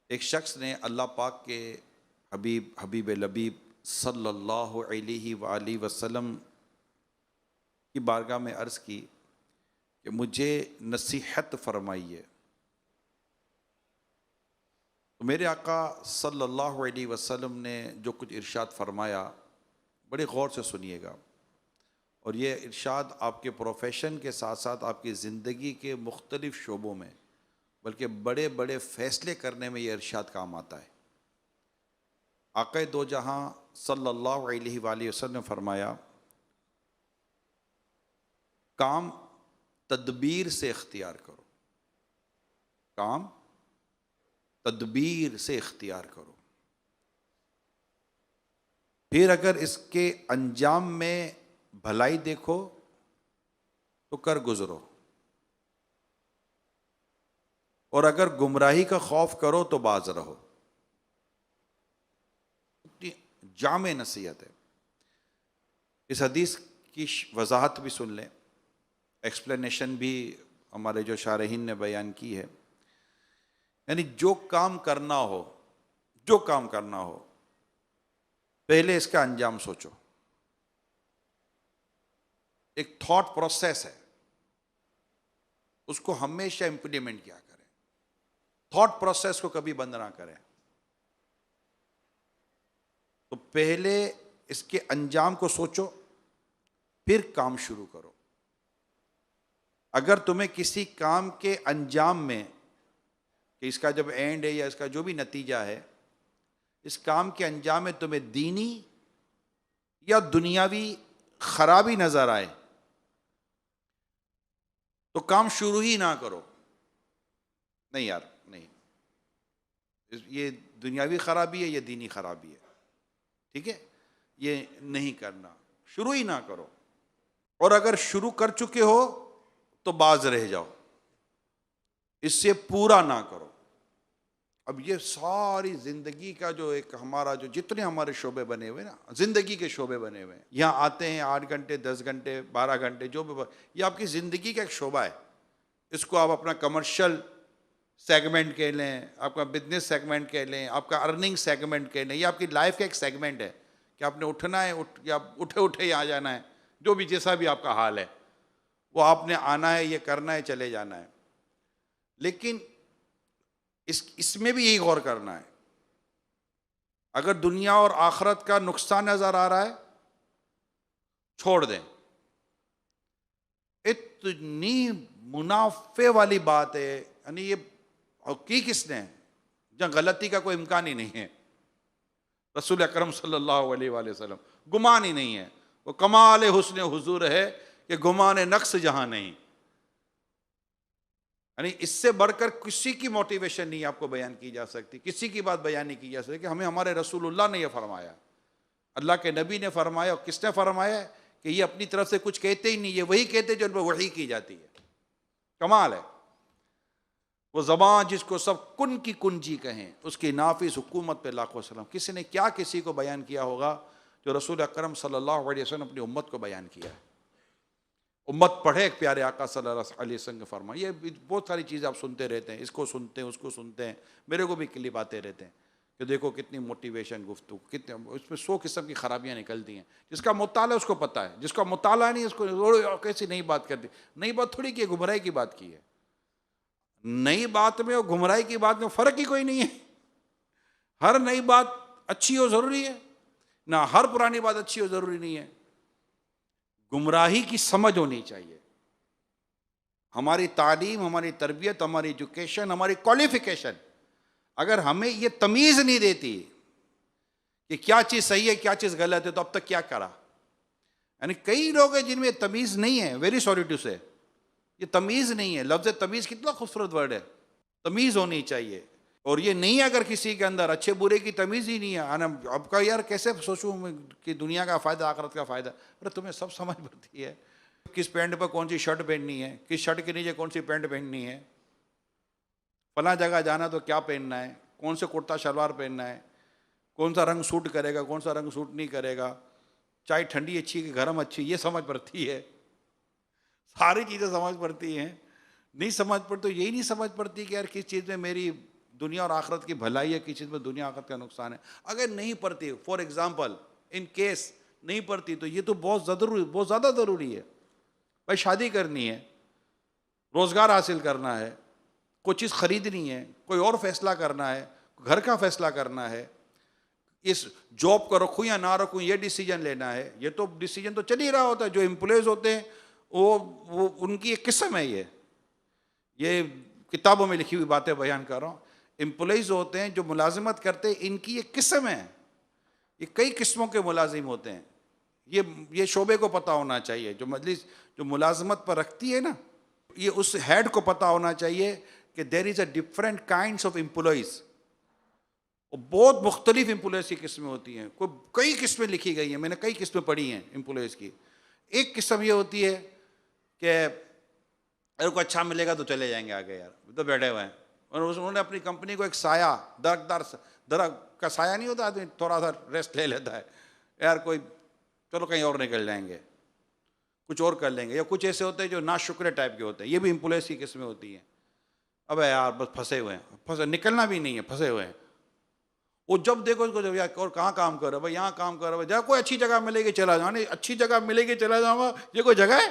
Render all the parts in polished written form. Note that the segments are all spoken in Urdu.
ایک شخص نے اللہ پاک کے حبیب لبیب صلی اللہ علیہ وآلہ وسلم کی بارگاہ میں عرض کی کہ مجھے نصیحت فرمائیے. تو میرے آقا صلی اللہ علیہ وسلم نے جو کچھ ارشاد فرمایا بڑے غور سے سنیے گا، اور یہ ارشاد آپ کے پروفیشن کے ساتھ ساتھ آپ کی زندگی کے مختلف شعبوں میں بلکہ بڑے بڑے فیصلے کرنے میں یہ ارشاد کام آتا ہے. آقا دو جہاں صلی اللہ علیہ وآلہ وسلم نے فرمایا، کام تدبیر سے اختیار کرو، کام تدبیر سے اختیار کرو، پھر اگر اس کے انجام میں بھلائی دیکھو تو کر گزرو، اور اگر گمراہی کا خوف کرو تو باز رہو. اتنی جامع نصیحت ہے. اس حدیث کی وضاحت بھی سن لیں، ایکسپلینیشن بھی ہمارے جو شارحین نے بیان کی ہے. یعنی جو کام کرنا ہو پہلے اس کا انجام سوچو. ایک تھاٹ پروسیس ہے، اس کو ہمیشہ امپلیمنٹ کیا کریں، تھاٹ پروسیس کو کبھی بند نہ کریں. تو پہلے اس کے انجام کو سوچو، پھر کام شروع کرو. اگر تمہیں کسی کام کے انجام میں کہ اس کا جب اینڈ ہے یا اس کا جو بھی نتیجہ ہے، اس کام کے انجام میں تمہیں دینی یا دنیاوی خرابی نظر آئے تو کام شروع ہی نہ کرو. نہیں یار، نہیں، یہ دنیاوی خرابی ہے یا دینی خرابی ہے، ٹھیک ہے، یہ نہیں کرنا، شروع ہی نہ کرو. اور اگر شروع کر چکے ہو تو باز رہ جاؤ، اس سے پورا نہ کرو. اب یہ ساری زندگی کا جو ایک ہمارا جو جتنے ہمارے شعبے بنے ہوئے نا، زندگی کے شعبے بنے ہوئے ہیں، یہاں آتے ہیں 8 گھنٹے 10 گھنٹے 12 گھنٹے جو بھی، یہ آپ کی زندگی کا ایک شعبہ ہے. اس کو آپ اپنا کمرشل سیگمنٹ کہہ لیں، آپ کا بزنس سیگمنٹ کہہ لیں، آپ کا ارننگ سیگمنٹ کہہ لیں، یہ آپ کی لائف کا ایک سیگمنٹ ہے کہ آپ نے اٹھنا ہے یا اٹھے ہی آ جانا ہے، جو بھی جیسا بھی آپ کا حال ہے وہ آپ نے آنا ہے، یہ کرنا ہے، چلے جانا ہے. لیکن اس میں بھی یہی غور کرنا ہے، اگر دنیا اور آخرت کا نقصان نظر آ رہا ہے چھوڑ دیں. اتنی منافع والی بات ہے، یعنی یہ کی کس نے، جہاں غلطی کا کوئی امکان ہی نہیں ہے. رسول اکرم صلی اللہ علیہ وآلہ وسلم، گمان ہی نہیں ہے. وہ کمال حسن حضور ہے کہ گمان نقص جہاں نہیں. یعنی اس سے بڑھ کر کسی کی موٹیویشن نہیں آپ کو بیان کی جا سکتی، کسی کی بات بیان نہیں کی جا سکتی کہ ہمیں ہمارے رسول اللہ نے یہ فرمایا، اللہ کے نبی نے فرمایا. اور کس نے فرمایا کہ یہ اپنی طرف سے کچھ کہتے ہی نہیں، یہ وہی کہتے جو ان پر وحی کی جاتی ہے. کمال ہے. وہ زبان جس کو سب کن کی کنجی کہیں، اس کی نافذ حکومت پہ لاکھوں سلام. کسی نے کیا کسی کو بیان کیا ہوگا جو رسول اکرم صلی اللہ علیہ وسلم اپنی امت کو بیان کیا ہے. امت پڑھے ایک پیارے آقا صلی اللہ علیہ وسلم نے فرمایا. یہ بہت ساری چیزیں آپ سنتے رہتے ہیں، اس کو سنتے ہیں، اس کو سنتے ہیں، میرے کو بھی کلپ آتے رہتے ہیں کہ دیکھو کتنی موٹیویشن گفتگو، کتنے اس میں 100 قسم کی خرابیاں نکلتی ہیں. جس کا مطالعہ اس کو پتہ ہے، جس کا مطالعہ نہیں اس کو کیسی نئی بات کرتی. نئی بات تھوڑی کی گمراہی کی بات کی ہے. نئی بات میں اور گمراہی کی بات میں فرق ہی کوئی نہیں ہے. ہر نئی بات اچھی ہو ضروری ہے، نہ ہر پرانی بات اچھی ہو ضروری نہیں ہے. گمراہی کی سمجھ ہونی چاہیے. ہماری تعلیم، ہماری تربیت، ہماری ایجوکیشن، ہماری کوالیفیکیشن اگر ہمیں یہ تمیز نہیں دیتی کہ کیا چیز صحیح ہے کیا چیز غلط ہے، تو اب تک کیا کرا. یعنی کئی لوگ ہیں جن میں تمیز نہیں ہے. ویری سوری ٹو سے، یہ تمیز نہیں ہے. لفظ تمیز کتنا خوبصورت ورڈ ہے. تمیز ہونی چاہیے. اور یہ نہیں، اگر کسی کے اندر اچھے برے کی تمیز ہی نہیں ہے، اب کا یار کیسے سوچوں میں کہ دنیا کا فائدہ آخرت کا فائدہ. ارے تمہیں سب سمجھ پڑتی ہے کس پینٹ پر کون سی شرٹ پہننی ہے، کس شرٹ کے نیچے کون سی پینٹ پہننی ہے، فلاں جگہ جانا تو کیا پہننا ہے، کون سے کرتا شلوار پہننا ہے، کون سا رنگ سوٹ کرے گا، کون سا رنگ سوٹ نہیں کرے گا، چائے ٹھنڈی اچھی کہ گرم اچھی، یہ سمجھ پڑتی ہے. ساری چیزیں سمجھ پڑتی ہیں. نہیں سمجھ پڑتی تو یہی نہیں سمجھ پڑتی کہ یار کس چیز میں میری دنیا اور آخرت کی بھلائی ہے، کسی چیز میں دنیا آخرت کا نقصان ہے. اگر نہیں پڑھتی، فار ایگزامپل ان کیس نہیں پڑھتی، تو یہ تو بہت زیادہ ضروری ہے. بھائی شادی کرنی ہے، روزگار حاصل کرنا ہے، کوئی چیز خریدنی ہے، کوئی اور فیصلہ کرنا ہے، گھر کا فیصلہ کرنا ہے، اس جاب کو رکھوں یا نہ رکھوں یہ ڈیسیجن لینا ہے. یہ تو ڈیسیجن تو چل ہی رہا ہوتا ہے. جو امپلائیز ہوتے ہیں وہ ان کی ایک قسم ہے. یہ کتابوں میں لکھی ہوئی باتیں بیان کر رہا ہوں. امپلائیز ہوتے ہیں جو ملازمت کرتے ہیں، ان کی ایک قسم ہے. یہ کئی قسموں کے ملازم ہوتے ہیں. یہ شعبے کو پتہ ہونا چاہیے. جو مجلس جو ملازمت پر رکھتی ہے نا، یہ اس ہیڈ کو پتہ ہونا چاہیے کہ there is a different kinds of employees. بہت مختلف امپلائیز کی قسمیں ہوتی ہیں. کئی قسمیں لکھی گئی ہیں، میں نے کئی قسمیں پڑھی ہیں امپلائیز کی. ایک قسم یہ ہوتی ہے کہ اگر کو اچھا ملے گا تو چلے جائیں گے آگے، یار تو بیٹھے ہوئے ہیں. اور انہوں نے اپنی کمپنی کو ایک سایہ، درخت کا سایہ نہیں ہوتا، آدمی تھوڑا سا ریسٹ لے لیتا ہے، یار کوئی چلو کہیں اور نکل جائیں گے، کچھ اور کر لیں گے. یا کچھ ایسے ہوتے ہیں جو ناشکرے ٹائپ کے ہوتے ہیں. یہ بھی امپلائیز کی قسمیں ہوتی ہیں. اب یار بس پھنسے ہوئے ہیں، نکلنا بھی نہیں ہے، پھنسے ہوئے ہیں. وہ جب دیکھو اس کو، جب یار اور کہاں کام کر رہا ہے بھائی، یہاں کام کر رہا ہے، جب کوئی اچھی جگہ ملے گی چلا جاؤں. نہیں اچھی جگہ ملے گی چلا جاؤں گا، یہ کوئی جگہ ہے؟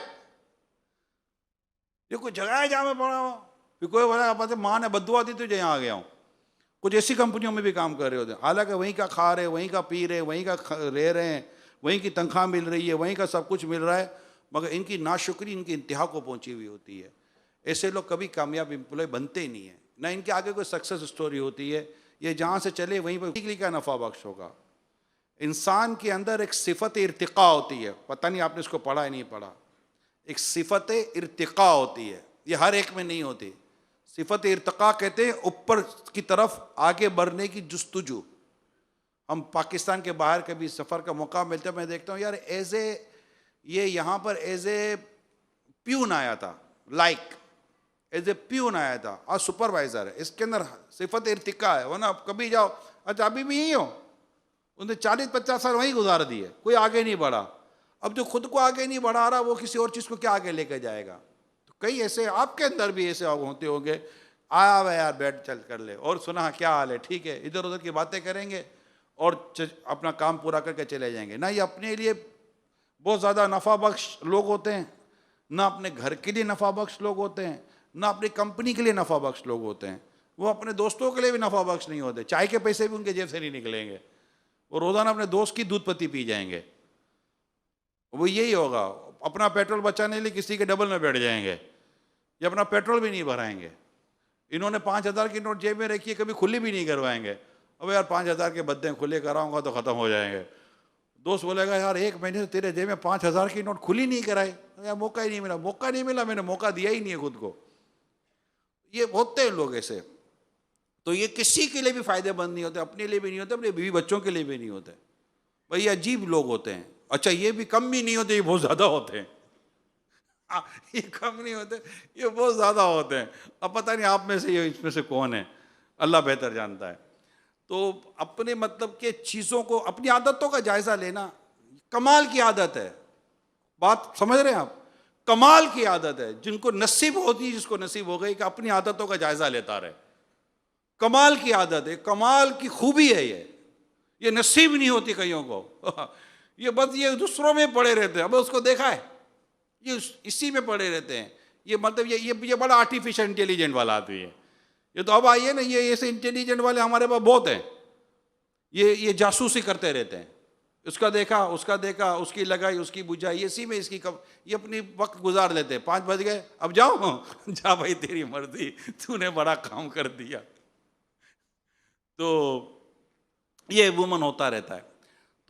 یہ کوئی جگہ ہے جہاں میں پڑھا ہوں؟ پھر کوئی بولا ماں نے بددعا دی تجھے یہاں آ گیا ہوں. کچھ ایسی کمپنیوں میں بھی کام کر رہے ہوتے ہیں، حالانکہ وہیں کا کھا رہے، وہیں کا پی رہے، وہیں کا رہ رہے ہیں، وہیں کی تنخواہ مل رہی ہے، وہیں کا سب کچھ مل رہا ہے، مگر ان کی ناشکری ان کی انتہا کو پہنچی ہوئی ہوتی ہے. ایسے لوگ کبھی کامیاب امپلائی بنتے ہی نہیں ہیں، نہ ان کے آگے کوئی سکسیس اسٹوری ہوتی ہے. یہ جہاں سے چلے وہیں پر کا نفع بخش ہوگا. انسان کے اندر ایک صفت ارتقاء ہوتی ہے، پتہ نہیں آپ نے اس کو پڑھا ہے نہیں پڑھا. ایک صفت ارتقاء ہوتی ہے، یہ ہر ایک میں نہیں ہوتی. صفت ارتقاء کہتے ہیں اوپر کی طرف آگے بڑھنے کی جستجو. ہم پاکستان کے باہر کبھی سفر کا موقع ملتا ہے، میں دیکھتا ہوں یار یہ یہاں پر ایز اے پیون آیا تھا، ایز اے پیون آیا تھا، اور سپروائزر ہے. اس کے اندر صفت ارتقاء ہے. ورنہ کبھی جاؤ، اچھا ابھی بھی یہی ہو، انہوں نے 40-50 سال وہیں گزار دیے، کوئی آگے نہیں بڑھا. اب جو خود کو آگے نہیں بڑھا رہا، وہ کسی اور چیز کو کیا آگے لے کے جائے گا؟ تو کئی ایسے آپ کے اندر بھی ایسے ہوتے ہوں گے، آیا ہوا یار بیٹھ چل کر لے، اور سنا کیا حال ہے، ٹھیک ہے، ادھر ادھر کی باتیں کریں گے اور اپنا کام پورا کر کے چلے جائیں گے. نہ یہ اپنے لیے بہت زیادہ نفع بخش لوگ ہوتے ہیں، نہ اپنے گھر کے لیے نفع بخش لوگ ہوتے ہیں، نہ اپنی کمپنی کے لیے نفع بخش لوگ ہوتے ہیں. وہ اپنے دوستوں کے لیے بھی نفع بخش نہیں ہوتے. چائے کے پیسے بھی ان کے جیب سے نہیں نکلیں گے. وہ روزانہ اپنے دوست کی دودھ پتی پی جائیں گے. وہ یہی ہوگا، اپنا پیٹرول بچانے کے لیے کسی کے ڈبل میں بیٹھ جائیں گے، یا اپنا پیٹرول بھی نہیں بھرائیں گے. انہوں نے 5,000 کی نوٹ جیب میں رکھی ہے، کبھی کھلی بھی نہیں کروائیں گے. اب یار 5,000 کے بدے کھلے کراؤں گا تو ختم ہو جائیں گے. دوست بولے گا یار 1 مہینے سے تیرے جیب میں 5,000 کی نوٹ کھلی نہیں کرائی. یار موقع ہی نہیں ملا. موقع نہیں ملا، میں نے موقع دیا ہی نہیں ہے خود کو. یہ ہوتے ہیں لوگ ایسے. تو یہ کسی کے لیے بھی فائدے مند نہیں ہوتے، اپنے لیے بھی نہیں ہوتے، اپنے بیوی بچوں کے لیے بھی نہیں ہوتے. بھائی یہ عجیب لوگ ہوتے ہیں. اچھا یہ بھی کم بھی نہیں ہوتے، یہ بہت زیادہ ہوتے ہیں. یہ کم نہیں ہوتے، یہ بہت زیادہ ہوتے ہیں. اب پتہ نہیں آپ میں سے یہ اس میں سے کون ہے، اللہ بہتر جانتا ہے. تو اپنے مطلب کہ چیزوں کو، اپنی عادتوں کا جائزہ لینا کمال کی عادت ہے. بات سمجھ رہے ہیں آپ؟ کمال کی عادت ہے. جن کو نصیب ہوتی، جس کو نصیب ہو گئی کہ اپنی عادتوں کا جائزہ لیتا رہے، کمال کی عادت ہے، کمال کی خوبی ہے. یہ نصیب نہیں ہوتی کئیوں کو. یہ بس یہ دوسروں میں پڑے رہتے ہیں. اب اس کو دیکھا ہے، یہ اسی میں پڑے رہتے ہیں. یہ مطلب یہ بڑا آرٹیفیشل انٹیلیجنٹ والا آدمی ہے. یہ تو اب آئیے نا، یہ ایسے انٹیلیجنٹ والے ہمارے پاس بہت ہیں. یہ جاسوسی کرتے رہتے ہیں. اس کا دیکھا، اس کا دیکھا، اس کی لگائی، اس کی بجھائی، اسی میں اس کی یہ اپنی وقت گزار لیتے ہیں. 5 بج گئے، اب جاؤ. جا بھائی تیری مرضی، تو نے بڑا کام کر دیا. تو یہ عموماً ہوتا رہتا ہے.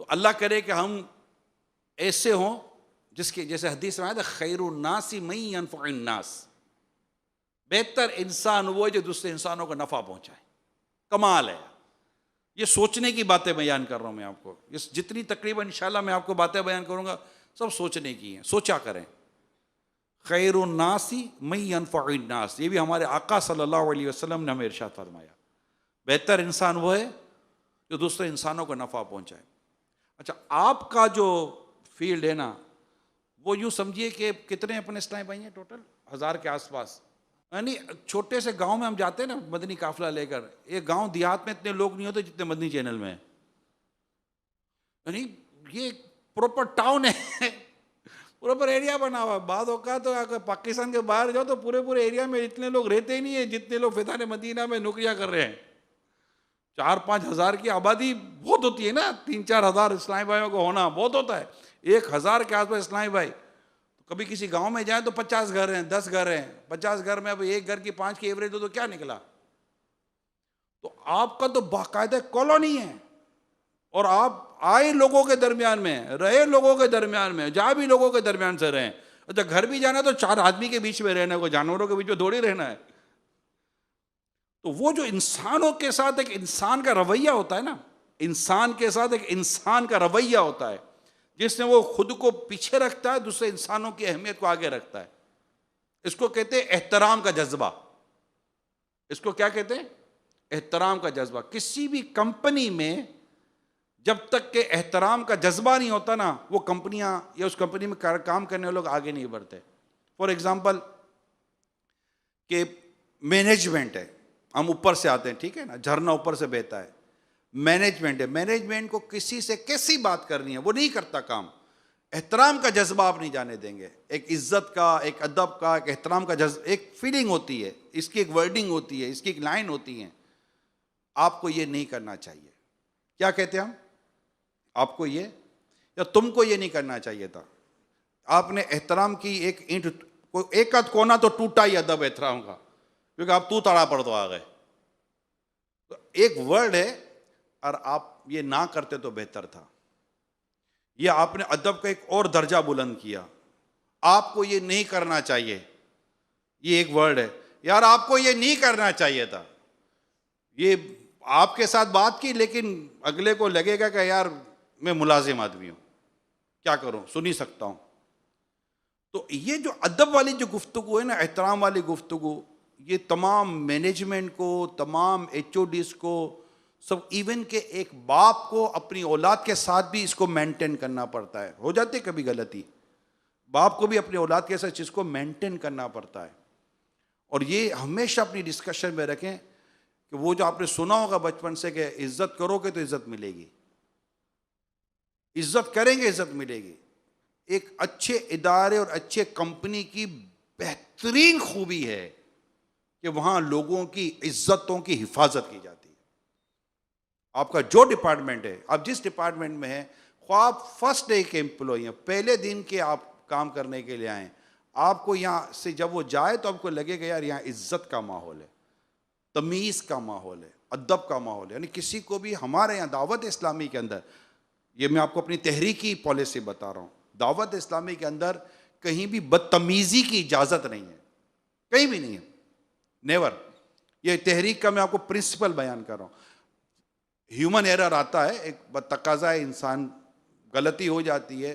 تو اللہ کرے کہ ہم ایسے ہوں جس کے جیسے حدیث میں آیا تھا، خیر الناس من ينفع الناس، بہتر انسان وہ ہے جو دوسرے انسانوں کو نفع پہنچائے. کمال ہے. یہ سوچنے کی باتیں بیان کر رہا ہوں میں آپ کو. اس جتنی تقریباً انشاءاللہ میں آپ کو باتیں بیان کروں گا، سب سوچنے کی ہیں. سوچا کریں. خیر الناس من ينفع الناس، یہ بھی ہمارے آقا صلی اللہ علیہ وسلم نے ہمیں ارشاد فرمایا. بہتر انسان وہ ہے جو دوسرے انسانوں کو نفع پہنچائے. اچھا آپ کا جو فیلڈ ہے نا، وہ یوں سمجھیے کہ کتنے اپنے اسلام بھائی ہیں ٹوٹل؟ 1000 کے آس پاس. یعنی چھوٹے سے گاؤں میں ہم جاتے ہیں نا مدنی قافلہ لے کر، ایک گاؤں دیہات میں اتنے لوگ نہیں ہوتے جتنے مدنی چینل میں ہیں. یعنی یہ پراپر ٹاؤن ہے، پراپر ایریا بنا ہوا. بعض اوقات تو اگر پاکستان کے باہر جاؤ تو پورے ایریا میں اتنے لوگ رہتے ہی نہیں ہیں جتنے لوگ فیضان مدینہ میں نوکریاں کر رہے ہیں. 4-5 ہزار کی آبادی بہت ہوتی ہے نا، 3-4 ہزار اسلامی بھائیوں کو ہونا بہت ہوتا ہے. 1,000 کے آس پاس اسلامی بھائی. کبھی کسی گاؤں میں جائیں تو 50 گھر ہیں، 10 گھر ہیں. 50 گھر میں اب ایک گھر کی 5 کی ایوریج ہو تو کیا نکلا؟ تو آپ کا تو باقاعدہ کالونی ہے، اور آپ آئے لوگوں کے درمیان میں، رہے لوگوں کے درمیان میں، جا بھی لوگوں کے درمیان سے رہیں. اچھا گھر بھی جانا تو 4 آدمی کے بیچ میں رہنا ہے، کوئی جانوروں کے بیچ میں تھوڑی رہنا ہے. تو وہ جو انسانوں کے ساتھ ایک انسان کا رویہ ہوتا ہے نا، انسان کے ساتھ ایک انسان کا رویہ ہوتا ہے جس میں وہ خود کو پیچھے رکھتا ہے، دوسرے انسانوں کی اہمیت کو آگے رکھتا ہے. اس کو کہتے ہیں احترام کا جذبہ. اس کو کیا کہتے ہیں؟ احترام کا جذبہ. کسی بھی کمپنی میں جب تک کہ احترام کا جذبہ نہیں ہوتا نا، وہ کمپنیاں یا اس کمپنی میں کام کرنے والے لوگ آگے نہیں بڑھتے. فار ایگزامپل کہ مینجمنٹ ہے، ہم اوپر سے آتے ہیں، ٹھیک ہے نا، جھرنا اوپر سے بہتا ہے. مینجمنٹ ہے، مینجمنٹ کو کسی سے کیسی بات کرنی ہے وہ نہیں کرتا کام. احترام کا جذبہ آپ نہیں جانے دیں گے. ایک عزت کا، ایک ادب کا، ایک احترام کا جذبہ، ایک فیلنگ ہوتی ہے، اس کی ایک ورڈنگ ہوتی ہے، اس کی ایک لائن ہوتی ہے. آپ کو یہ نہیں کرنا چاہیے. کیا کہتے ہیں ہم؟ آپ کو یہ یا تم کو یہ نہیں کرنا چاہیے تھا. آپ نے احترام کی ایک اینٹ، ایک آدھ کونا تو ٹوٹا ہی ادب احترام کا، کیونکہ آپ تو تڑا پڑ تو آ گئے. تو ایک ورڈ ہے، اور آپ یہ نہ کرتے تو بہتر تھا. یہ آپ نے ادب کا ایک اور درجہ بلند کیا. آپ کو یہ نہیں کرنا چاہیے، یہ ایک ورڈ ہے. یار آپ کو یہ نہیں کرنا چاہیے تھا. یہ آپ کے ساتھ بات کی، لیکن اگلے کو لگے گا کہ یار میں ملازم آدمی ہوں، کیا کروں، سن ہی سکتا ہوں. تو یہ جو ادب والی جو گفتگو ہے نا، احترام والی گفتگو، یہ تمام مینجمنٹ کو، تمام ایچ او ڈیز کو، سب، ایون کہ ایک باپ کو اپنی اولاد کے ساتھ بھی اس کو مینٹین کرنا پڑتا ہے. ہو جاتی ہے کبھی غلطی، باپ کو بھی اپنی اولاد کے ساتھ چیز کو مینٹین کرنا پڑتا ہے. اور یہ ہمیشہ اپنی ڈسکشن میں رکھیں کہ وہ جو آپ نے سنا ہوگا بچپن سے کہ عزت کرو گے تو عزت ملے گی، عزت کریں گے عزت ملے گی. ایک اچھے ادارے اور اچھے کمپنی کی بہترین خوبی ہے کہ وہاں لوگوں کی عزتوں کی حفاظت کی جاتی ہے. آپ کا جو ڈپارٹمنٹ ہے، آپ جس ڈپارٹمنٹ میں ہیں، خواہ آپ فرسٹ ڈے کے امپلائی ہیں، پہلے دن کے آپ کام کرنے کے لیے آئیں، آپ کو یہاں سے جب وہ جائے تو آپ کو لگے گا یار یہاں عزت کا ماحول ہے، تمیز کا ماحول ہے، ادب کا ماحول ہے. یعنی کسی کو بھی ہمارے یہاں دعوت اسلامی کے اندر، یہ میں آپ کو اپنی تحریکی پالیسی بتا رہا ہوں، دعوت اسلامی کے اندر کہیں بھی بدتمیزی کی اجازت نہیں ہے، کہیں بھی نہیں ہے، نیور. یہ تحریک کا میں آپ کو پرنسپل بیان کر رہا ہوں. ہیومن ایرر آتا ہے، ایک تقاضا ہے، انسان غلطی ہو جاتی ہے،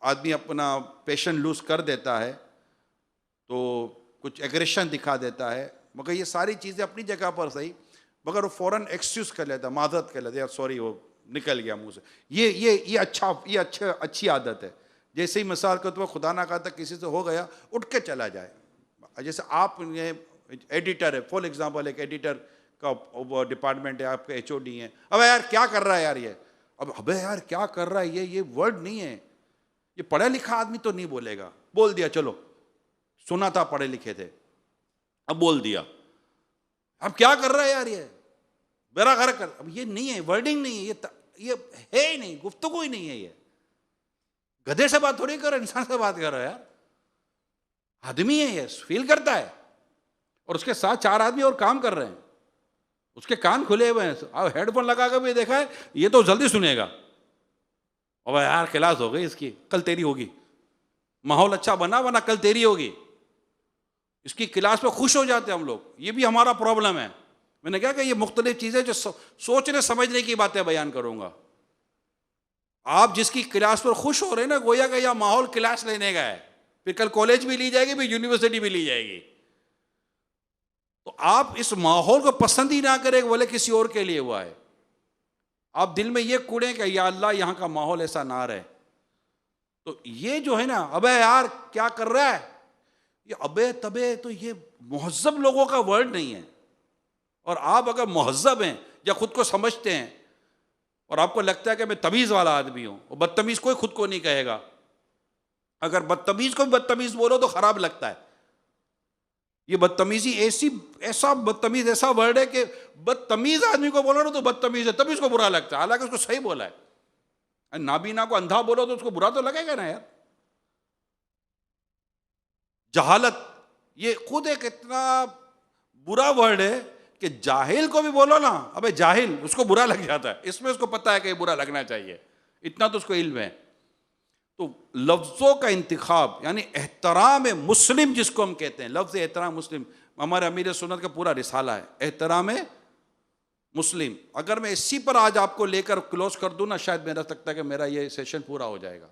آدمی اپنا پیشن لوز کر دیتا ہے، تو کچھ ایگریشن دکھا دیتا ہے. مگر یہ ساری چیزیں اپنی جگہ پر صحیح، مگر وہ فوراً ایکسکیوز کر لیتا، معذرت کر لیتا، سوری وہ نکل گیا منہ سے. یہ اچھی عادت ہے. جیسے ہی مثال کے طور پر خدا نہ خواستہ کسی سے ہو گیا، اٹھ کے چلا جائے. جیسے آپ ایڈیٹر ہے، فار ایگزامپل ایک ایڈیٹر کا ڈپارٹمنٹ ہے، آپ کے ایچ او ڈی ہیں، اب یار کیا کر رہا ہے یار یہ، اب یار کیا کر رہا ہے یہ ورڈ نہیں ہے. یہ پڑھا لکھا آدمی تو نہیں بولے گا، بول دیا، چلو سنا تھا پڑھے لکھے تھے، اب بول دیا. اب کیا کر رہا ہے یار یہ، میرا گھر کر، اب یہ نہیں ہے، ورڈنگ نہیں ہے، یہ ہے ہی نہیں، گفتگو ہی نہیں ہے. یہ گدھے سے بات تھوڑی کر رہا ہے، انسان سے بات کر رہا ہے یار، آدمی ہے، یہ فیل کرتا ہے. اور اس کے ساتھ 4 آدمی اور کام کر رہے ہیں، اس کے کان کھلے ہوئے ہیں، اب ہیڈ فون لگا کر بھی دیکھا ہے، یہ تو جلدی سنے گا. اب یار کلاس ہو گئی اس کی، کل تیری ہوگی. ماحول اچھا بنا کل تیری ہوگی. اس کی کلاس پہ خوش ہو جاتے ہیں ہم لوگ. یہ بھی ہمارا پرابلم ہے. میں نے کہا کہ یہ مختلف چیزیں جو سوچنے سمجھنے کی باتیں بیان کروں گا. آپ جس کی کلاس پر خوش ہو رہے ہیں نا، گویا کہ یہ ماحول کلاس لینے کا ہے، پھر کل کالج بھی لی جائے گی، پھر یونیورسٹی بھی لی جائے گی. تو آپ اس ماحول کو پسند ہی نہ کریں بولے کسی اور کے لیے ہوا ہے. آپ دل میں یہ کوڑیں کہ یا اللہ یہاں کا ماحول ایسا نہ رہے. تو یہ جو ہے نا، ابے یار کیا کر رہا ہے، یہ ابے تبے، تو یہ مہذب لوگوں کا ورڈ نہیں ہے. اور آپ اگر مہذب ہیں یا خود کو سمجھتے ہیں اور آپ کو لگتا ہے کہ میں تمیز والا آدمی ہوں، اور بدتمیز کوئی خود کو نہیں کہے گا. اگر بدتمیز کو بھی بدتمیز بولو تو خراب لگتا ہے. یہ بدتمیزی ایسا بدتمیز ایسا ورڈ ہے کہ بدتمیز آدمی کو بولو نا تو بدتمیز ہے، تب اس کو برا لگتا ہے، حالانکہ اس کو صحیح بولا ہے. نابینا کو اندھا بولو تو اس کو برا تو لگے گا نا یار. جہالت یہ خود ایک اتنا برا ورڈ ہے کہ جاہل کو بھی بولو نا ابے جاہل، اس کو برا لگ جاتا ہے. اس میں اس کو پتا ہے کہ یہ برا لگنا چاہیے، اتنا تو اس کو علم ہے. تو لفظوں کا انتخاب یعنی احترام مسلم جس کو ہم کہتے ہیں، لفظ احترام مسلم ہمارے امیر سنت کا پورا رسالہ ہے، احترام مسلم. اگر میں اسی پر آج آپ کو لے کر کلوز کر دوں نا، شاید میرا سکتا ہے کہ میرا یہ سیشن پورا ہو جائے گا.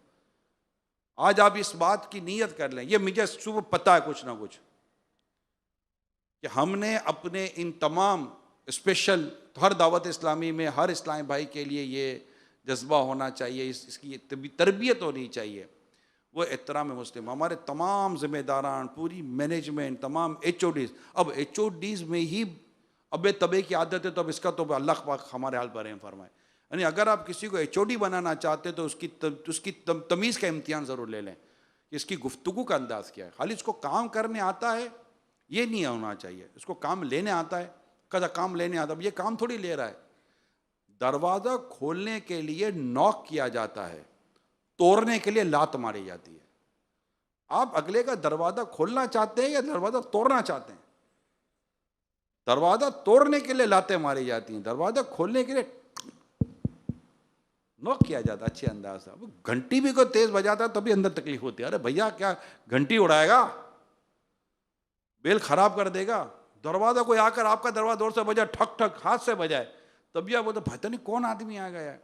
آج آپ اس بات کی نیت کر لیں، یہ مجھے صبح پتہ ہے کچھ نہ کچھ، کہ ہم نے اپنے ان تمام اسپیشل ہر دعوت اسلامی میں ہر اسلامی بھائی کے لیے یہ جذبہ ہونا چاہیے، اس کی تربیت ہونی چاہیے، وہ احترام مسلم. ہمارے تمام ذمہ داران، پوری مینجمنٹ، تمام ایچ او ڈیز، اب ایچ او ڈیز میں ہی ابے تبے کی عادت ہے، تو اب اس کا تو اللہ پاک ہمارے حال پر رحم فرمائے. یعنی اگر آپ کسی کو ایچ او ڈی بنانا چاہتے تو اس کی تمیز کا امتحان ضرور لے لیں کہ اس کی گفتگو کا انداز کیا ہے. خالی اس کو کام کرنے آتا ہے یہ نہیں ہونا چاہیے، اس کو کام لینے آتا ہے. کدا کام لینے آتا، اب یہ کام تھوڑی لے رہا ہے. دروازہ کھولنے کے لیے نوک کیا جاتا ہے، توڑنے کے لیے لات ماری جاتی ہے. آپ اگلے کا دروازہ کھولنا چاہتے ہیں یا دروازہ توڑنا چاہتے ہیں؟ دروازہ توڑنے کے لیے لاتیں ماری جاتی ہیں، دروازہ کھولنے کے لیے نوک کیا جاتا ہے اچھے انداز سے. گھنٹی بھی کوئی تیز بجاتا ہے تبھی اندر تکلیف ہوتی ہے. ارے بھیا کیا گھنٹی اڑائے گا، بیل خراب کر دے گا. دروازہ کوئی آ کر آپ کا دروازہ دور سے بجائے، ٹھک ٹھک ہاتھ سے بجائے، تبھی آپ بولتے پتہ نہیں کون آدمی آ گیا ہے.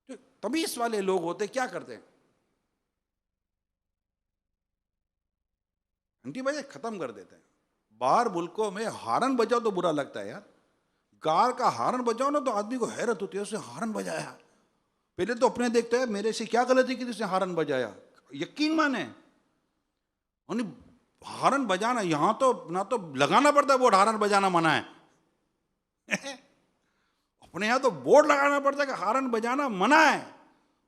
جو تمیز والے لوگ ہوتے کیا کرتے ہیں، گھنٹی بجے ختم کر دیتے ہیں. باہر ملکوں میں ہارن بجاؤ تو برا لگتا ہے یار. کار کا ہارن بجاؤ نا تو آدمی کو حیرت ہوتی ہے، اس نے ہارن بجایا. پہلے تو اپنے دیکھتا ہے میرے سے کیا غلطی کی جس نے ہارن بجایا. یقین مانے ہارن بجانا یہاں تو نہ تو لگانا پڑتا ہے بورڈ ہارن بجانا منع ہے. اپنے یہاں تو بورڈ لگانا پڑتا ہے کہ ہارن بجانا منع ہے،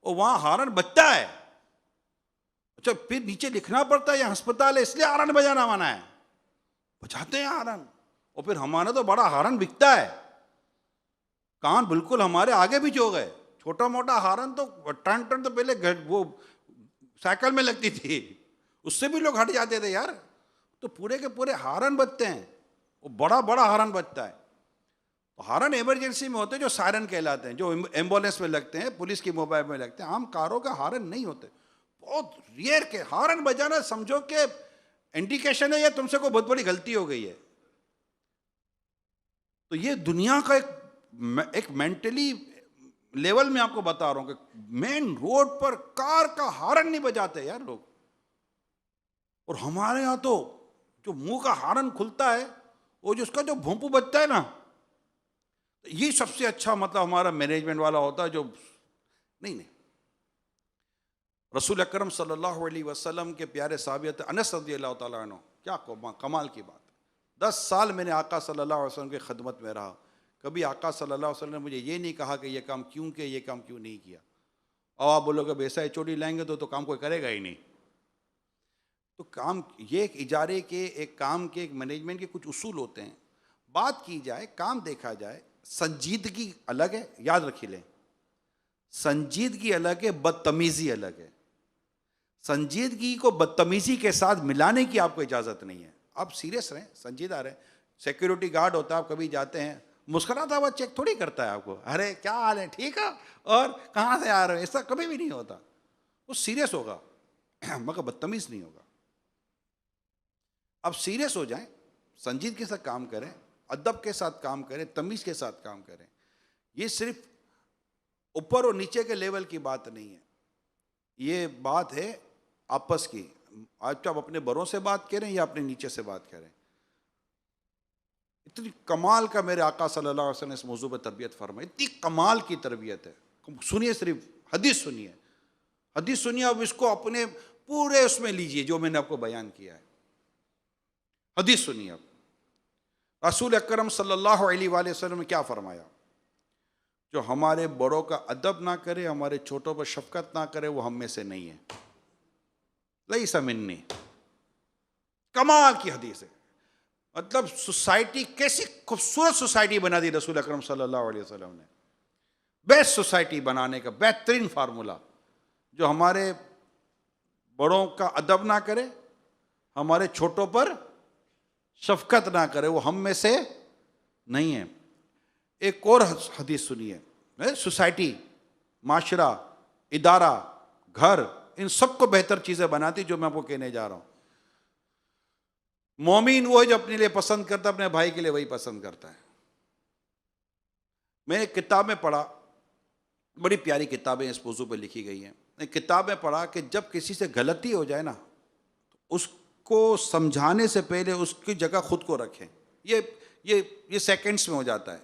اور وہاں ہارن بجتا ہے. اچھا پھر نیچے لکھنا پڑتا ہے یہ ہسپتال ہے اس لیے ہارن بجانا منع ہے. بجاتے ہیں ہارن، اور پھر ہمارا تو بڑا ہارن بکتا ہے. کان بالکل ہمارے آگے بھی جو گئے. چھوٹا موٹا ہارن تو ٹن ٹن تو پہلے وہ سائیکل میں لگتی تھی، اس سے بھی لوگ ہٹ جاتے تھے یار. تو پورے کے پورے ہارن بجتے ہیں، وہ بڑا بڑا ہارن بجتا ہے. ہارن ایمرجنسی میں ہوتے ہیں جو سائرن کہلاتے ہیں، جو ایمبولینس میں لگتے ہیں، پولیس کی موبائل میں لگتے ہیں. عام کاروں کا ہارن نہیں ہوتے، بہت ریئر کے. ہارن بجانا سمجھو کہ انڈیکیشن ہے یہ تم سے کوئی بہت بڑی غلطی ہو گئی ہے. تو یہ دنیا کا ایک مینٹلی لیول میں آپ کو بتا رہا ہوں کہ مین روڈ پر کار کا ہارن نہیں بجاتے یار لوگ. اور ہمارے یہاں تو جو منہ کا ہارن کھلتا ہے، وہ جو اس کا جو بھونپو بجتا ہے نا، یہ سب سے اچھا مطلب ہمارا مینجمنٹ والا ہوتا ہے. جو نہیں رسول اکرم صلی اللہ علیہ وسلم کے پیارے صحابی انس رضی اللہ تعالیٰ عنہ، کیا کمال کی بات. 10 سال میں نے آقا صلی اللہ علیہ وسلم کی خدمت میں رہا، کبھی آقا صلی اللہ علیہ وسلم نے مجھے یہ نہیں کہا کہ یہ کام کیوں کہ یہ کام کیوں نہیں کیا. اور آپ بولو کہ ایسا ایچ او ڈی لائیں گے تو کام کوئی کرے گا ہی نہیں. تو کام یہ ایک اجارے کے، ایک کام کے، ایک مینجمنٹ کے کچھ اصول ہوتے ہیں. بات کی جائے، کام دیکھا جائے، سنجیدگی الگ ہے، یاد رکھی لیں. سنجیدگی الگ ہے، بدتمیزی الگ ہے. سنجیدگی کو بدتمیزی کے ساتھ ملانے کی آپ کو اجازت نہیں ہے. آپ سیریس رہیں، سنجیدہ رہیں. سیکیورٹی گارڈ ہوتا ہے، آپ کبھی جاتے ہیں مسکراتا ہوا چیک تھوڑی کرتا ہے آپ کو، ارے کیا حال ہے، ٹھیک ہے اور کہاں سے آ رہے ہیں، ایسا کبھی بھی نہیں ہوتا. وہ سیریس ہوگا مگر بدتمیز نہیں ہوگا. اب سیریس ہو جائیں، سنجیدگی کے ساتھ کام کریں، ادب کے ساتھ کام کریں، تمیز کے ساتھ کام کریں. یہ صرف اوپر اور نیچے کے لیول کی بات نہیں ہے، یہ بات ہے آپس کی. آج آپ اپنے بڑوں سے بات کریں یا اپنے نیچے سے بات کریں. اتنی کمال کا میرے آقا صلی اللہ علیہ وسلم نے اس موضوع پہ تربیت فرمائی، اتنی کمال کی تربیت ہے. سنیے، صرف حدیث سنیے، حدیث سنیے. اب اس کو اپنے پورے اس میں لیجئے جو میں نے آپ کو بیان کیا ہے. حدیث سنیے آپ، رسول اکرم صلی اللہ علیہ وآلہ وسلم نے کیا فرمایا؟ جو ہمارے بڑوں کا ادب نہ کرے، ہمارے چھوٹوں پر شفقت نہ کرے، وہ ہم میں سے نہیں ہے، لیس منی۔ کمال کی حدیث ہے، مطلب سوسائٹی کیسی خوبصورت سوسائٹی بنا دی رسول اکرم صلی اللہ علیہ وسلم نے، بیسٹ سوسائٹی بنانے کا بہترین فارمولا۔ جو ہمارے بڑوں کا ادب نہ کرے، ہمارے چھوٹوں پر شفقت نہ کرے، وہ ہم میں سے نہیں ہے۔ ایک اور حدیث سنیے، سوسائٹی، معاشرہ، ادارہ، گھر، ان سب کو بہتر چیزیں بناتی جو میں آپ کو کہنے جا رہا ہوں۔ مومن وہ ہے جو اپنے لیے پسند کرتا ہے، اپنے بھائی کے لیے وہی پسند کرتا ہے۔ میں ایک کتاب میں پڑھا، بڑی پیاری کتابیں اس موضوع پہ لکھی گئی ہیں، ایک کتاب میں پڑھا کہ جب کسی سے غلطی ہو جائے نا، اس کو سمجھانے سے پہلے اس کی جگہ خود کو رکھیں۔ یہ سیکنڈز میں ہو جاتا ہے۔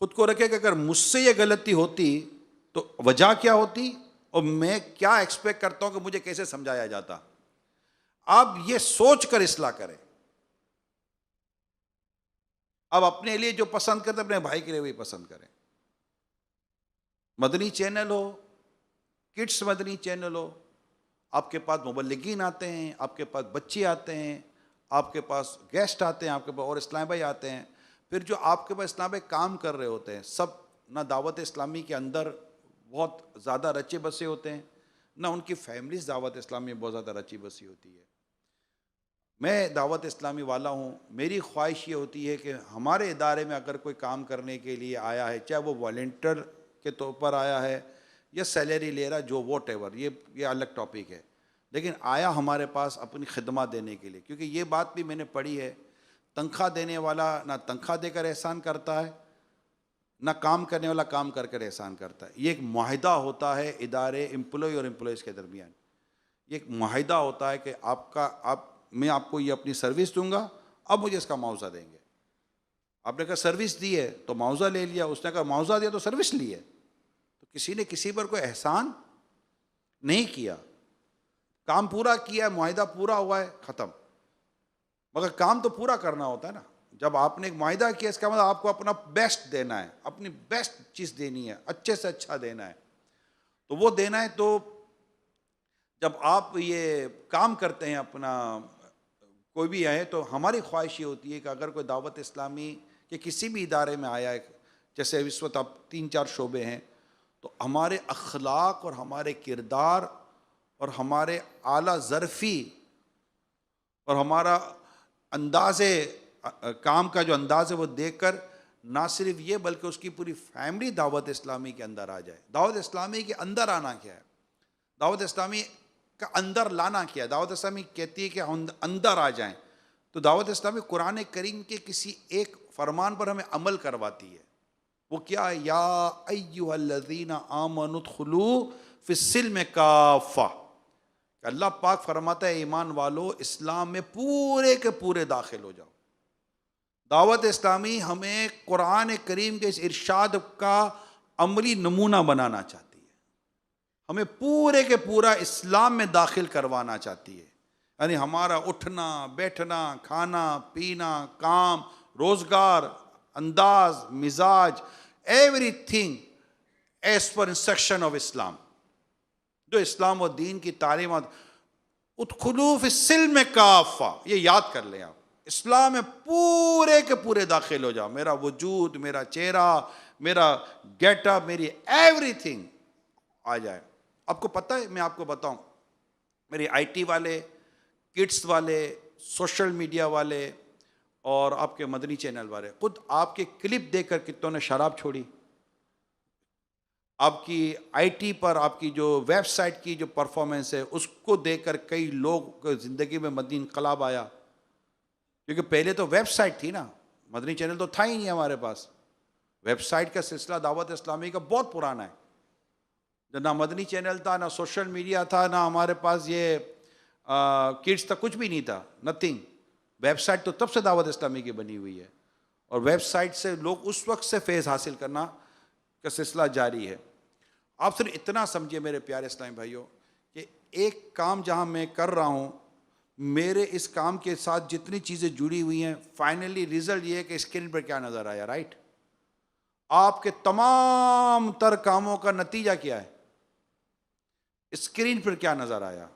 خود کو رکھے کہ اگر مجھ سے یہ غلطی ہوتی تو وجہ کیا ہوتی، اور میں کیا ایکسپیکٹ کرتا ہوں کہ مجھے کیسے سمجھایا جاتا۔ آپ یہ سوچ کر اصلاح کریں۔ اب اپنے لیے جو پسند کرتے اپنے بھائی کے لیے وہی پسند کریں۔ مدنی چینل ہو، کڈس مدنی چینل ہو، آپ کے پاس مبلغین آتے ہیں، آپ کے پاس بچے آتے ہیں، آپ کے پاس گیسٹ آتے ہیں، آپ کے پاس اور اسلام بھائی آتے ہیں، پھر جو آپ کے پاس اسلام بھائی کام کر رہے ہوتے ہیں، سب نہ دعوت اسلامی کے اندر بہت زیادہ رچے بسے ہوتے ہیں، نہ ان کی فیملیز دعوت اسلامی میں بہت زیادہ رچی بسی ہوتی ہے۔ میں دعوت اسلامی والا ہوں، میری خواہش یہ ہوتی ہے کہ ہمارے ادارے میں اگر کوئی کام کرنے کے لیے آیا ہے، چاہے وہ والنٹر کے طور پر آیا ہے یا سیلری لے رہا، جو واٹ ایور، یہ الگ ٹاپک ہے، لیکن آیا ہمارے پاس اپنی خدمات دینے کے لیے، کیونکہ یہ بات بھی میں نے پڑھی ہے، تنخواہ دینے والا نہ تنخواہ دے کر احسان کرتا ہے، نہ کام کرنے والا کام کر کر احسان کرتا ہے۔ یہ ایک معاہدہ ہوتا ہے ادارے، امپلائی اور امپلائیز کے درمیان، یہ ایک معاہدہ ہوتا ہے کہ میں آپ کو یہ اپنی سروس دوں گا، اب مجھے اس کا معاوضہ دیں گے۔ آپ نے کہا سروس دی ہے تو معاوضہ لے لیا، اس نے کہا معاوضہ دیا تو سروس لی ہے، تو کسی نے کسی پر کوئی احسان نہیں کیا، کام پورا کیا ہے، معاہدہ پورا ہوا ہے، ختم۔ مگر کام تو پورا کرنا ہوتا ہے نا۔ جب آپ نے ایک معاہدہ کیا، اس کا مطلب آپ کو اپنا بیسٹ دینا ہے، اپنی بیسٹ چیز دینی ہے، اچھے سے اچھا دینا ہے، تو وہ دینا ہے۔ تو جب آپ یہ کام کرتے ہیں اپنا، کوئی بھی آئے، تو ہماری خواہش یہ ہوتی ہے کہ اگر کوئی دعوت اسلامی کہ کسی بھی ادارے میں آیا ہے، جیسے اس وقت اب 3-4 شعبے ہیں، تو ہمارے اخلاق اور ہمارے کردار اور ہمارے اعلیٰ ظرفی اور ہمارا انداز کام کا جو انداز ہے وہ دیکھ کر نہ صرف یہ بلکہ اس کی پوری فیملی دعوت اسلامی کے اندر آ جائے۔ دعوت اسلامی کے اندر آنا کیا ہے؟ دعوت اسلامی کا اندر لانا کیا ہے؟ دعوت اسلامی کہتی ہے کہ اندر آ جائیں، تو دعوت اسلامی قرآن کریم کے کسی ایک فرمان پر ہمیں عمل کرواتی ہے۔ وہ کیا ہے؟ یا ایھا الذین آمنوا ادخلوا فی السلم کافہ، کہ اللہ پاک فرماتا ہے ایمان والو اسلام میں پورے کے پورے داخل ہو جاؤ۔ دعوت اسلامی ہمیں قرآن کریم کے اس ارشاد کا عملی نمونہ بنانا چاہتی ہے، ہمیں پورے کے پورا اسلام میں داخل کروانا چاہتی ہے، یعنی ہمارا اٹھنا بیٹھنا، کھانا پینا، کام روزگار، انداز مزاج، every thing as per instruction of Islam, جو اسلام و دین کی تعلیمات۔ ادخلوا فی السلم کافہ، یہ یاد کر لیں آپ، اسلام میں پورے کے پورے داخل ہو جاؤ، میرا وجود، میرا چہرہ، میرا گیٹ اپ، میری ایوری تھنگ آ جائے۔ آپ کو پتہ ہے، میں آپ کو بتاؤں، میری آئی ٹی والے، کڈس والے، سوشل میڈیا والے اور آپ کے مدنی چینل والے، خود آپ کے کلپ دیکھ کر کتنوں نے شراب چھوڑی، آپ کی آئی ٹی پر آپ کی جو ویب سائٹ کی جو پرفارمنس ہے اس کو دیکھ کر کئی لوگ زندگی میں مدنی انقلاب آیا، کیونکہ پہلے تو ویب سائٹ تھی نا، مدنی چینل تو تھا ہی نہیں ہمارے پاس۔ ویب سائٹ کا سلسلہ دعوت اسلامی کا بہت پرانا ہے، نہ مدنی چینل تھا، نہ سوشل میڈیا تھا، نہ ہمارے پاس یہ کڈس تھا، کچھ بھی نہیں تھا، نتھنگ۔ ویب سائٹ تو تب سے دعوت اسلامی کی بنی ہوئی ہے، اور ویب سائٹ سے لوگ اس وقت سے فیض حاصل کرنا کا سلسلہ جاری ہے۔ آپ صرف اتنا سمجھے میرے پیارے اسلامی بھائیوں کہ ایک کام جہاں میں کر رہا ہوں، میرے اس کام کے ساتھ جتنی چیزیں جڑی ہوئی ہیں، فائنلی ریزلٹ یہ ہے کہ اسکرین پر کیا نظر آیا، رائٹ؟ آپ کے تمام تر کاموں کا نتیجہ کیا ہے؟ اسکرین پر کیا نظر آیا؟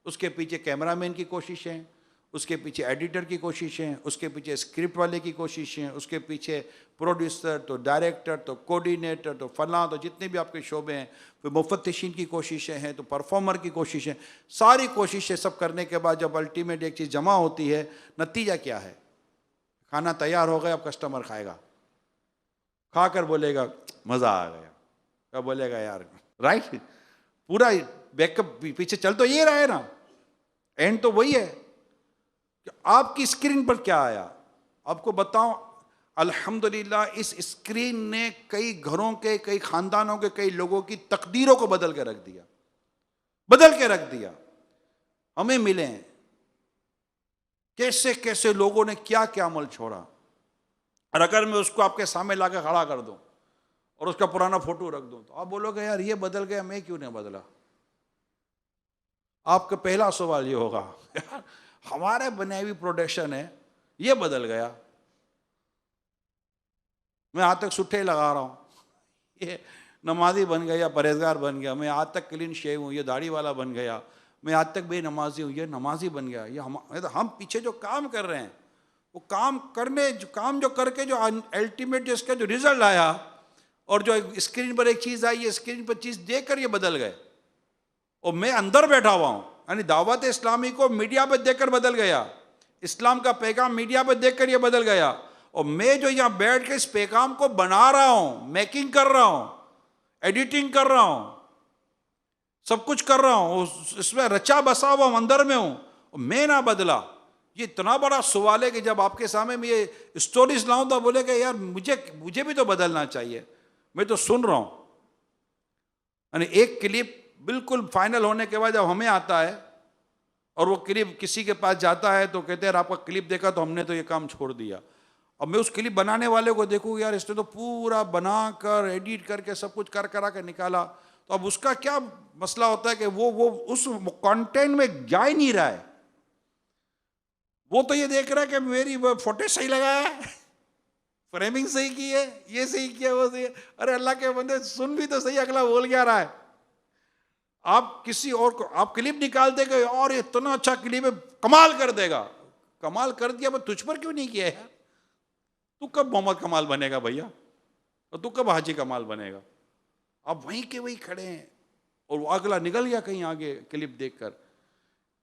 اس کے پیچھے کیمرہ مین کی کوششیں، اس کے پیچھے ایڈیٹر کی کوششیں، اس کے پیچھے اسکرپٹ والے کی کوششیں، اس کے پیچھے پروڈیوسر، تو ڈائریکٹر، تو کوڈینیٹر، تو فلاں، تو جتنے بھی آپ کے شعبے ہیں، پھر مفتشین کی کوششیں ہیں، تو پرفارمر کی کوششیں، ساری کوششیں سب کرنے کے بعد جب الٹیمیٹ ایک چیز جمع ہوتی ہے، نتیجہ کیا ہے؟ کھانا تیار ہو گیا، اب کسٹمر کھائے گا، کھا کر بولے گا مزہ آ گیا، کیا بولے گا یار، رائٹ؟ پورا بیک اپ پیچھے چل تو یہ رہا ہے نا، اینڈ تو وہی ہے کہ آپ کی اسکرین پر کیا آیا۔ آپ کو بتاؤں، الحمدللہ اس اسکرین نے کئی گھروں کے، کئی خاندانوں کے، کئی لوگوں کی تقدیروں کو بدل کے رکھ دیا، بدل کے رکھ دیا۔ ہمیں ملے ہیں کیسے کیسے لوگوں نے کیا کیا عمل چھوڑا، اور اگر میں اس کو آپ کے سامنے لا کے کھڑا کر دوں اور اس کا پرانا فوٹو رکھ دوں تو آپ بولو گے یار یہ بدل گیا، میں کیوں نہیں بدلا؟ آپ کا پہلا سوال یہ ہوگا ہمارے بنائی ہوئی پروڈکشن ہے یہ بدل گیا، میں آج تک سٹھے لگا رہا ہوں، یہ نمازی بن گیا، پرہیزگار بن گیا، میں آج تک کلین شیو ہوں، یہ داڑھی والا بن گیا، میں آج تک بے نمازی ہوں، یہ نمازی بن گیا۔ یہ ہم پیچھے جو کام کر رہے ہیں، وہ کام جو کر کے جو الٹیمیٹ اس کا جو ریزلٹ آیا، اور جو اسکرین پر ایک چیز آئی، یہ اسکرین پر چیز دیکھ کر یہ بدل گئے، اور میں اندر بیٹھا ہوا ہوں، یعنی دعوت اسلامی کو میڈیا پہ دیکھ کر بدل گیا، اسلام کا پیغام میڈیا پہ دیکھ کر یہ بدل گیا، اور میں جو یہاں بیٹھ کے اس پیغام کو بنا رہا ہوں، میکنگ کر رہا ہوں، ایڈیٹنگ کر رہا ہوں، سب کچھ کر رہا ہوں، اس میں رچا بسا ہوا ہوں، اندر میں ہوں، میں نہ بدلا۔ یہ اتنا بڑا سوال ہے کہ جب آپ کے سامنے میں یہ اسٹوریز لاؤں تو بولے کہ یار مجھے بھی تو بدلنا چاہیے، میں تو سن رہا ہوں۔ یعنی ایک کلپ بالکل فائنل ہونے کے بعد جب ہمیں آتا ہے اور وہ کلپ کسی کے پاس جاتا ہے تو کہتے ہیں آپ کا کلپ دیکھا تو ہم نے تو یہ کام چھوڑ دیا۔ اب میں اس کلپ بنانے والے کو دیکھوں یار اس نے تو پورا بنا کر ایڈیٹ کر کے سب کچھ کرا کے نکالا، تو اب اس کا کیا مسئلہ ہوتا ہے کہ وہ اس کانٹینٹ میں جا ہی نہیں رہا ہے، وہ تو یہ دیکھ رہا ہے کہ میری فوٹو صحیح لگایا ہے، فریمنگ صحیح کی ہے، یہ صحیح کیا، وہ صحیح ہے۔ ارے اللہ کے بندے سن بھی تو صحیح، اگلا بول کیا رہا ہے؟ آپ کسی اور کو آپ کلپ نکال دے گا اور اتنا اچھا کلپ ہے، کمال کر دے گا، کمال کر دیا، پر تجھ پر کیوں نہیں کیا ہے؟ تو کب محمد کمال بنے گا بھیا، اور تو کب حاجی کمال بنے گا؟ آپ وہیں کے وہیں کھڑے ہیں، اور وہ اگلا نکل گیا کہیں آگے کلپ دیکھ کر۔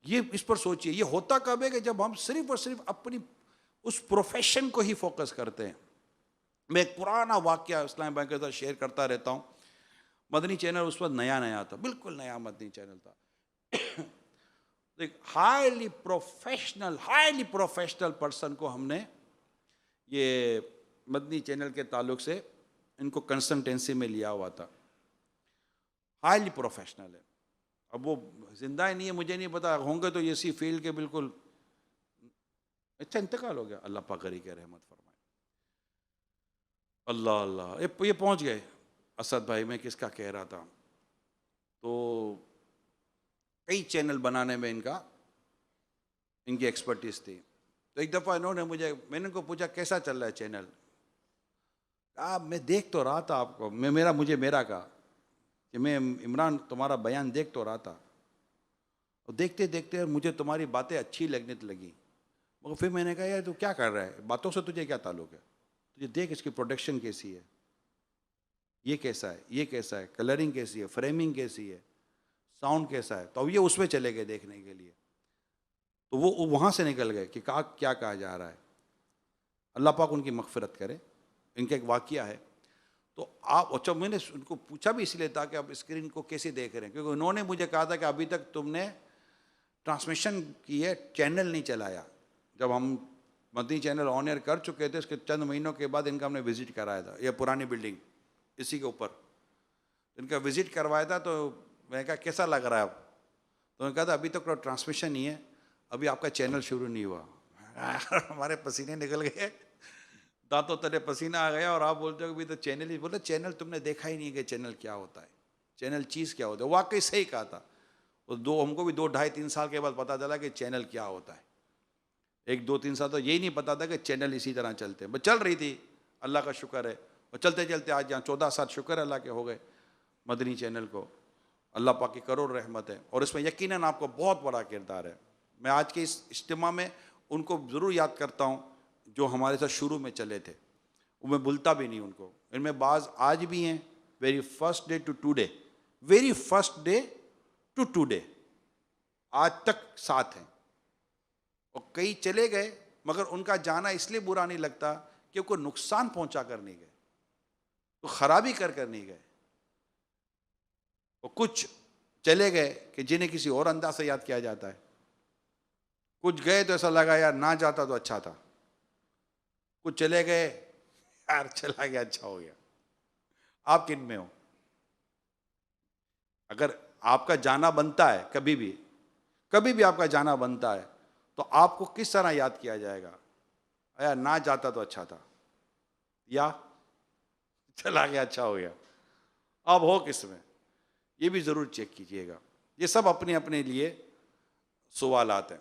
یہ اس پر سوچئے، یہ ہوتا کب ہے کہ جب ہم صرف اور صرف اپنی اس پروفیشن کو ہی فوکس کرتے ہیں۔ میں ایک پرانا واقعہ اسلام بھائی کے ساتھ شیئر کرتا رہتا ہوں۔ مدنی چینل اس وقت نیا تھا، بالکل نیا مدنی چینل تھا۔ ایک ہائیلی پروفیشنل پرسن کو ہم نے یہ مدنی چینل کے تعلق سے ان کو کنسلٹنسی میں لیا ہوا تھا، ہائیلی پروفیشنل ہے۔ اب وہ زندہ ہی نہیں ہے، مجھے نہیں پتا، ہوں گے تو اسی فیلڈ کے بالکل، اچھا انتقال ہو گیا، اللہ پاک غری کے رحمت فرمائے۔ اللہ یہ پہنچ گئے اسد بھائی، میں کس کا کہہ رہا تھا، تو کئی چینل بنانے میں ان کی ایکسپرٹیز تھی۔ تو ایک دفعہ انہوں نے میں نے ان کو پوچھا کیسا چل رہا ہے چینل؟ میں دیکھ تو رہا تھا آپ کو، مجھے کہا کہ میں عمران تمہارا بیان دیکھ تو رہا تھا، اور دیکھتے دیکھتے مجھے تمہاری باتیں اچھی لگنے لگی، مگر پھر میں نے کہا یار تو کیا کر رہا ہے، باتوں سے تجھے کیا تعلق ہے، تجھے دیکھ اس کی پروڈکشن کیسی ہے، یہ کیسا ہے، یہ کیسا ہے، کلرنگ کیسی ہے، فریمنگ کیسی ہے، ساؤنڈ کیسا ہے۔ تو اب یہ اس میں چلے گئے دیکھنے کے لیے، تو وہ وہاں سے نکل گئے کہ کیا کہا جا رہا ہے۔ اللہ پاک ان کی مغفرت کرے۔ ان کا ایک واقعہ ہے، تو اچھا میں نے ان کو پوچھا بھی اس لیے تھا کہ آپ اسکرین کو کیسے دیکھ رہے ہیں، کیونکہ انہوں نے مجھے کہا تھا کہ ابھی تک تم نے ٹرانسمیشن کی ہے، چینل نہیں چلایا۔ جب ہم مدنی چینل آن ایئر کر چکے تھے، اس کے چند مہینوں کے بعد ان کا ہم نے وزٹ کرایا تھا، یہ پرانی بلڈنگ اسی کے اوپر ان کا وزٹ کروایا تھا۔ تو میں نے کہا کیسا لگ رہا ہے اب؟ تو انہوں نے کہا تھا ابھی تک ٹرانسمیشن نہیں ہے، ابھی آپ کا چینل شروع نہیں ہوا۔ ہمارے پسینے نکل گئے، دانتوں تلے پسینہ آ گیا، اور آپ بولتے ہو کہ ابھی تو چینل ہی، بولتے چینل تم نے دیکھا ہی نہیں کہ چینل کیا ہوتا ہے، چینل چیز کیا ہوتا ہے۔ واقعی صحیح کہا تھا تو ہم کو بھی 2 ڈھائی 3 سال کے بعد پتہ چلا کہ چینل کیا ہوتا ہے. 1 2 3 سال تو یہی نہیں پتا تھا کہ چینل اسی طرح چلتے ہیں. بس چل رہی تھی، اللہ کا شکر ہے. اور چلتے چلتے آج یہاں 14 سال شکر ہے اللہ کے ہو گئے مدنی چینل کو. اللہ پاک کی کروڑ رحمت ہے، اور اس میں یقیناً آپ کو بہت بڑا کردار ہے. میں آج کے اس اجتماع میں ان کو ضرور یاد کرتا ہوں جو ہمارے ساتھ شروع میں چلے تھے. وہ میں بھولتا بھی نہیں ان کو. ان میں بعض آج بھی ہیں، very first day to today, very first day to today آج تک ساتھ ہیں. اور کئی چلے گئے مگر ان کا جانا اس لیے برا نہیں لگتا کہ کوئی نقصان پہنچا کر نہیں گئے، تو خرابی کر نہیں گئے. اور کچھ چلے گئے کہ جنہیں کسی اور انداز سے یاد کیا جاتا ہے. کچھ گئے تو ایسا لگا یار نہ جاتا تو اچھا تھا. کچھ چلے گئے یار چلا گیا اچھا ہو گیا. آپ کن میں ہو؟ اگر آپ کا جانا بنتا ہے کبھی بھی آپ کا جانا بنتا ہے تو آپ کو کس طرح یاد کیا جائے گا؟ یار نہ جاتا تو اچھا تھا، یا چلا گیا اچھا ہو گیا. اب ہو کس میں؟ یہ بھی ضرور چیک کیجئے گا. یہ سب اپنے اپنے لیے سوالات ہیں.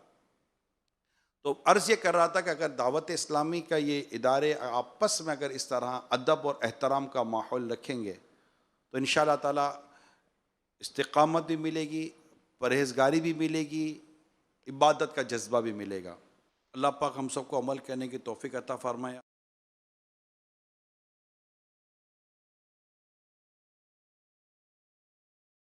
تو عرض یہ کر رہا تھا کہ اگر دعوت اسلامی کا یہ ادارے آپس میں اگر اس طرح ادب اور احترام کا ماحول رکھیں گے تو انشاءاللہ تعالی استقامت بھی ملے گی، پرہیزگاری بھی ملے گی، عبادت کا جذبہ بھی ملے گا. اللہ پاک ہم سب کو عمل کرنے کی توفیق عطا فرمائے.